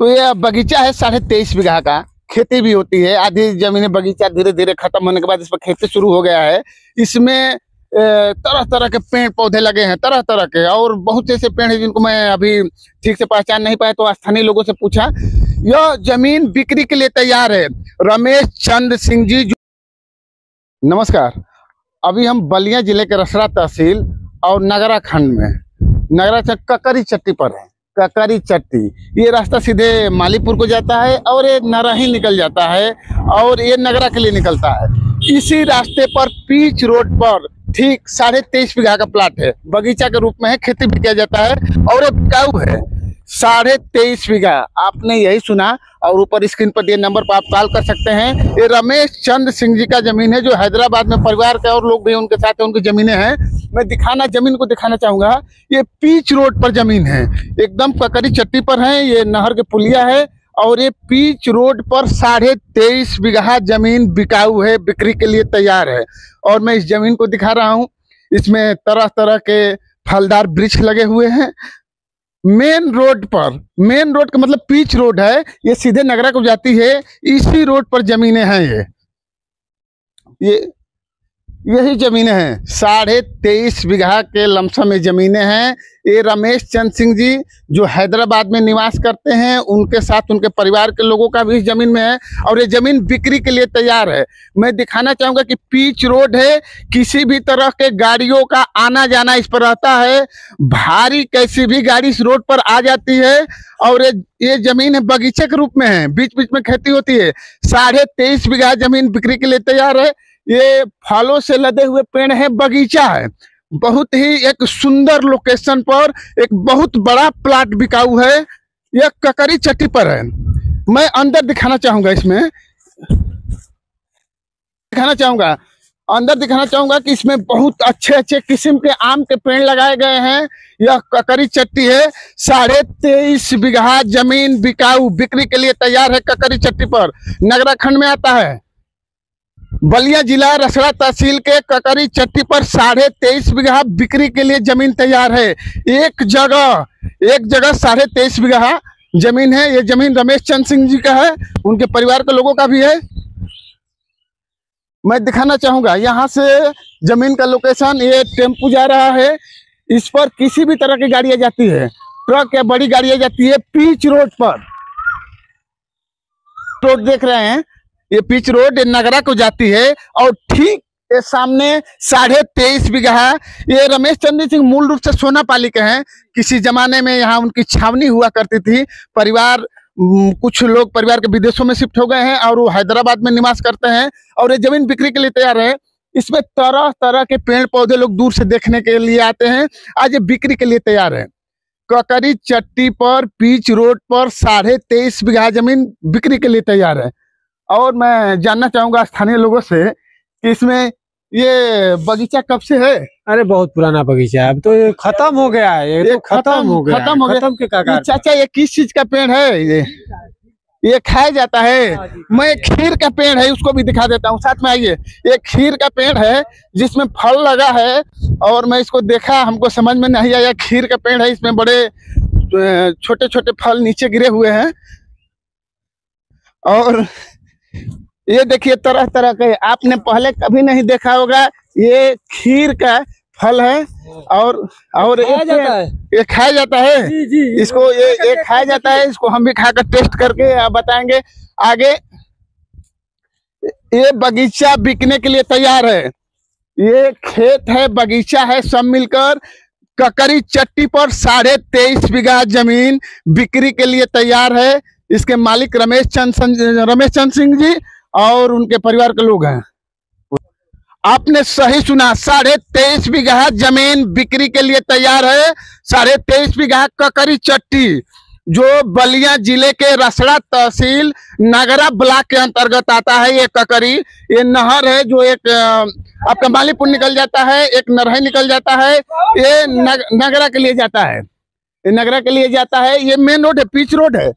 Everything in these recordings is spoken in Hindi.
तो ये बगीचा है 23.5 बीघा का। खेती भी होती है, आधी जमीनें बगीचा धीरे धीरे खत्म होने के बाद इस पर खेती शुरू हो गया है। इसमें तरह तरह के पेड़ पौधे लगे हैं, तरह तरह के, और बहुत से ऐसे पेड़ हैं जिनको मैं अभी ठीक से पहचान नहीं पाया। तो स्थानीय लोगों से पूछा, यह जमीन बिक्री के लिए तैयार है। रमेश चंद्र सिंह जी। नमस्कार। अभी हम बलिया जिले के रसड़ा तहसील और नगरा खंड में, नगरा ककरी चट्टी पर है। ककरी चट्टी, ये रास्ता सीधे मालीपुर को जाता है और ये नरही निकल जाता है और ये नगरा के लिए निकलता है। इसी रास्ते पर पीच रोड पर ठीक 23.5 बीघा का प्लाट है। बगीचा के रूप में है, खेती भी किया जाता है और ये बिकाऊ है। 23.5 बीघा, आपने यही सुना। और ऊपर स्क्रीन पर दिए नंबर पर आप कॉल कर सकते हैं। ये रमेश चंद्र सिंह जी का जमीन है, जो हैदराबाद में परिवार के और लोग भी उनके साथ हैं, उनकी जमीनें हैं। मैं जमीन को दिखाना चाहूंगा। ये पीच रोड पर जमीन है, एकदम ककरी चट्टी पर है। ये नहर के पुलिया है और ये पीच रोड पर 23.5 बीघा जमीन बिकाऊ है, बिक्री के लिए तैयार है। और मैं इस जमीन को दिखा रहा हूँ। इसमें तरह तरह के फलदार वृक्ष लगे हुए हैं। मेन रोड पर, मेन रोड का मतलब पीच रोड है, ये सीधे नगरा को जाती है। इसी रोड पर जमीनें हैं। ये यही जमीनें हैं, 23.5 बीघा के लमसम में जमीनें हैं। ये रमेश चंद्र सिंह जी जो हैदराबाद में निवास करते हैं, उनके साथ उनके परिवार के लोगों का भी इस जमीन में है और ये जमीन बिक्री के लिए तैयार है। मैं दिखाना चाहूंगा कि पीच रोड है, किसी भी तरह के गाड़ियों का आना जाना इस पर रहता है। भारी कैसी भी गाड़ी इस रोड पर आ जाती है। और ये जमीन है, बगीचे के रूप में है, बीच बीच में खेती होती है। 23.5 बीघा जमीन बिक्री के लिए तैयार है। ये फलों से लदे हुए पेड़ है, बगीचा है। बहुत ही एक सुंदर लोकेशन पर एक बहुत बड़ा प्लाट बिकाऊ है। यह ककरी चट्टी पर है। मैं अंदर दिखाना चाहूंगा, इसमें दिखाना चाहूंगा, अंदर दिखाना चाहूंगा कि इसमें बहुत अच्छे अच्छे किस्म के आम के पेड़ लगाए गए हैं। यह ककरी चट्टी है, 23.5 बीघा जमीन बिकाऊ बिक्री के लिए तैयार है। ककरी चट्टी पर नगरा खंड में आता है। बलिया जिला रसड़ा तहसील के ककरी चट्टी पर 23.5 बीघा बिक्री के लिए जमीन तैयार है। एक जगह 23.5 बीघा जमीन है। ये जमीन रमेश चंद्र सिंह जी का है, उनके परिवार के लोगों का भी है। मैं दिखाना चाहूंगा यहाँ से जमीन का लोकेशन। ये टेम्पू जा रहा है, इस पर किसी भी तरह की गाड़ियां जाती है, ट्रक या बड़ी गाड़ियां जाती है। पीच रोड पर रोड देख रहे हैं, ये पिच रोड नगरा को जाती है और ठीक ये सामने 23.5 बीघा। ये रमेश चंद्र सिंह मूल रूप से सोनापाली के हैं। किसी जमाने में यहाँ उनकी छावनी हुआ करती थी। परिवार, कुछ लोग परिवार के विदेशों में शिफ्ट हो गए हैं और वो हैदराबाद में निवास करते हैं। और ये जमीन बिक्री के लिए तैयार है। इसमें तरह तरह के पेड़ पौधे लोग दूर से देखने के लिए आते हैं। आज ये बिक्री के लिए तैयार है। ककरी चट्टी पर पीच रोड पर 23.5 बीघा जमीन बिक्री के लिए तैयार है। और मैं जानना चाहूंगा स्थानीय लोगों से कि इसमें ये बगीचा कब से है? अरे बहुत पुराना बगीचा है, अब तो ये खत्म हो गया है। ये तो खत्म हो गया। खत्म के काका। चाचा, ये किस चीज का पेड़ है? ये खाया जाता है। मैं खीर का पेड़ है, उसको भी दिखा देता हूँ, साथ में आइए। ये खीर का पेड़ है जिसमें फल लगा है और मैं इसको देखा, हमको समझ में नहीं आया। खीर का पेड़ है, इसमें बड़े छोटे छोटे फल नीचे गिरे हुए हैं। और ये देखिए तरह तरह के, आपने पहले कभी नहीं देखा होगा। ये खीर का फल है और ये खाया जाता है। जी। इसको ये खाया जाता है। इसको हम भी खाकर टेस्ट करके आप बताएंगे आगे। ये बगीचा बिकने के लिए तैयार है। ये खेत है, बगीचा है, सब मिलकर ककरी चट्टी पर 23.5 बीघा जमीन बिक्री के लिए तैयार है। इसके मालिक रमेश चंद्र सिंह जी और उनके परिवार के लोग हैं। आपने सही सुना, 23.5 बीघा जमीन बिक्री के लिए तैयार है। 23.5 बीघा ककरी चट्टी, जो बलिया जिले के रसड़ा तहसील नगरा ब्लॉक के अंतर्गत आता है। ये ककरी, ये नहर है जो एक आपका मालीपुर निकल जाता है, एक नरही निकल जाता है। ये नगरा के लिए जाता है, ये नगरा के लिए जाता है। ये मेन रोड है, पिच रोड है।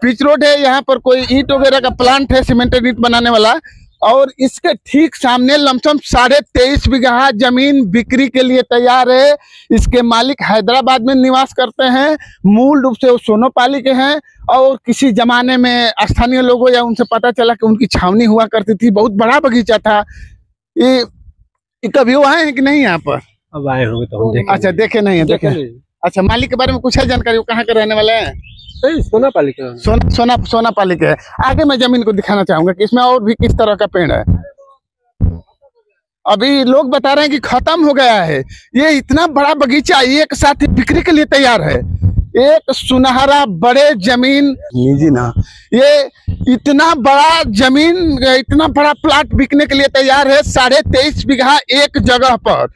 पिच रोड है। यहाँ पर कोई ईंट वगैरह का प्लांट है, सीमेंटेड ईंट बनाने वाला। और इसके ठीक सामने लमसम 23.5 बीघा जमीन बिक्री के लिए तैयार है। इसके मालिक हैदराबाद में निवास करते हैं, मूल रूप से वो सोनोपाली के हैं और किसी जमाने में स्थानीय लोगों या उनसे पता चला कि उनकी छावनी हुआ करती थी। बहुत बड़ा बगीचा था। ये कभी वो आए हैं कि नहीं यहाँ पर? अब आए होंगे तो हम देखें। अच्छा, देखे नहीं है, देखे। अच्छा, मालिक के बारे में कुछ है जानकारी? वो कहाँ के रहने वाले हैं? सोनापाली के। सोनापाली के है। आगे मैं जमीन को दिखाना चाहूंगा कि इसमें और भी किस तरह का पेड़ है। अभी लोग बता रहे हैं कि खत्म हो गया है। ये इतना बड़ा बगीचा एक साथ ही बिक्री के लिए तैयार है। एक सुनहरा बड़े जमीन लीजिए ना, ये इतना बड़ा जमीन, इतना बड़ा प्लाट बिकने के लिए तैयार है 23.5 बीघा एक जगह पर।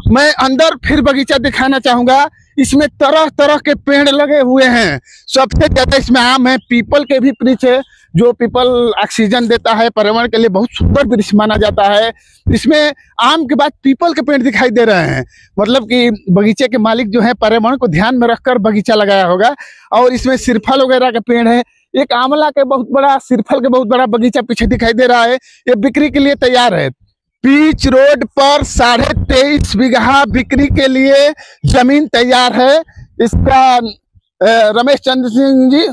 मैं अंदर फिर बगीचा दिखाना चाहूंगा। इसमें तरह तरह के पेड़ लगे हुए हैं। सबसे ज्यादा इसमें आम है, पीपल के भी वृक्ष है, जो पीपल ऑक्सीजन देता है, पर्यावरण के लिए बहुत सुंदर वृक्ष माना जाता है। इसमें आम के बाद पीपल के पेड़ दिखाई दे रहे हैं। मतलब कि बगीचे के मालिक जो है पर्यावरण को ध्यान में रखकर बगीचा लगाया होगा। और इसमें सिरफल वगैरह के पेड़ है। एक आंवला के बहुत बड़ा, सिरफल के बहुत बड़ा बगीचा पीछे दिखाई दे रहा है। ये बिक्री के लिए तैयार है। पीच रोड पर 23.5 बीघा बिक्री के लिए जमीन तैयार है। इसका रमेश चंद्र सिंह जी,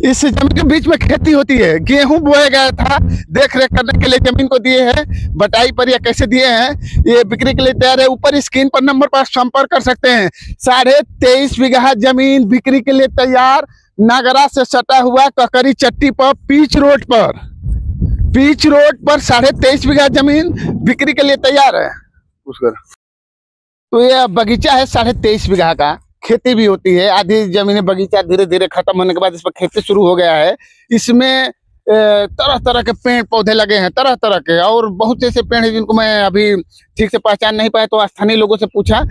इस जमीन के बीच में खेती होती है। गेहूं बोया गया था, देख रेख करने के लिए जमीन को दिए हैं, बटाई पर या कैसे दिए हैं। ये बिक्री के लिए तैयार है। ऊपर स्क्रीन पर नंबर पर संपर्क कर सकते हैं। 23.5 बीघा जमीन बिक्री के लिए तैयार, नागरा से सटा हुआ ककरी चट्टी पर, पीच रोड पर 23.5 बीघा जमीन बिक्री के लिए तैयार है। तो ये बगीचा है 23.5 बीघा का। खेती भी होती है। आधी जमीन बगीचा धीरे धीरे खत्म होने के बाद इस पर खेती शुरू हो गया है। इसमें तरह तरह के पेड़ पौधे लगे हैं, तरह तरह के, और बहुत ऐसे पेड़ हैं जिनको मैं अभी ठीक से पहचान नहीं पाया, तो स्थानीय लोगों से पूछा।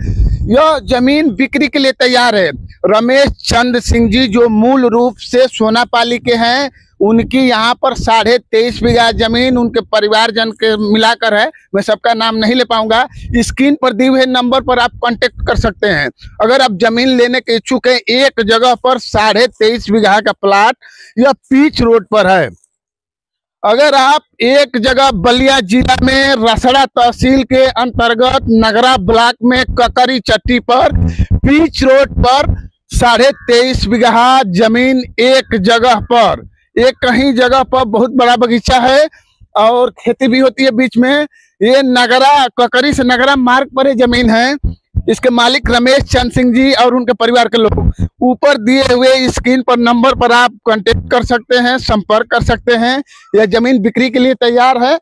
यह जमीन बिक्री के लिए तैयार है। रमेश चंद्र सिंह जी जो मूल रूप से सोनापाली के हैं, उनकी यहाँ पर 23.5 बीघा जमीन उनके परिवारजन के मिलाकर है। मैं सबका नाम नहीं ले पाऊंगा। स्क्रीन पर दिए हुए नंबर पर आप कांटेक्ट कर सकते हैं। अगर आप जमीन लेने के इच्छुक हैं, एक जगह पर 23.5 बीघा का प्लाट, यह पीच रोड पर है। अगर आप एक जगह बलिया जिला में रसड़ा तहसील के अंतर्गत नगरा ब्लॉक में ककरी चट्टी पर पीच रोड पर 23.5 बीघा जमीन एक जगह पर, एक कहीं जगह पर बहुत बड़ा बगीचा है और खेती भी होती है बीच में। ये नगरा, ककरी से नगरा मार्ग पर ये जमीन है। इसके मालिक रमेश चंद्र सिंह जी और उनके परिवार के लोग। ऊपर दिए हुए स्क्रीन पर नंबर पर आप कांटेक्ट कर सकते हैं, संपर्क कर सकते हैं। यह जमीन बिक्री के लिए तैयार है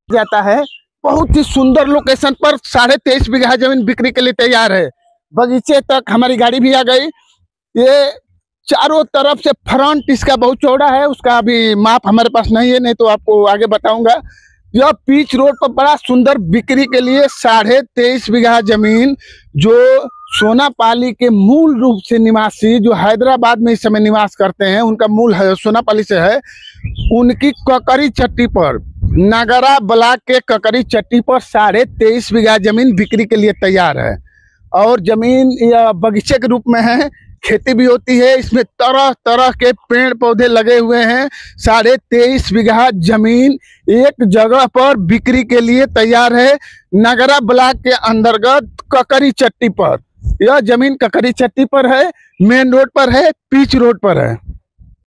जाता है। बहुत ही सुंदर लोकेशन पर 23.5 बीघा जमीन बिक्री के लिए तैयार है। बगीचे तक हमारी गाड़ी भी आ गई। ये चारों तरफ से फ्रंट इसका बहुत चौड़ा है। उसका अभी माप हमारे पास नहीं है, नहीं तो आपको आगे बताऊंगा। यह पीच रोड पर बड़ा सुंदर बिक्री के लिए 23.5 बीघा जमीन, जो सोनापाली के मूल रूप से निवासी, जो हैदराबाद में इस समय निवास करते हैं, उनका मूल है सोनापाली से है, उनकी ककरी चट्टी पर, नगरा ब्लॉक के ककरी चट्टी पर 23.5 बीघा जमीन बिक्री के लिए तैयार है। और जमीन यह बगीचे के रूप में है। खेती भी होती है। इसमें तरह तरह के पेड़ पौधे लगे हुए हैं। 23.5 बीघा जमीन एक जगह पर बिक्री के लिए तैयार है। नगरा ब्लॉक के अंतर्गत ककरी चट्टी पर, यह जमीन ककरी चट्टी पर है, मेन रोड पर है, पीच रोड पर है।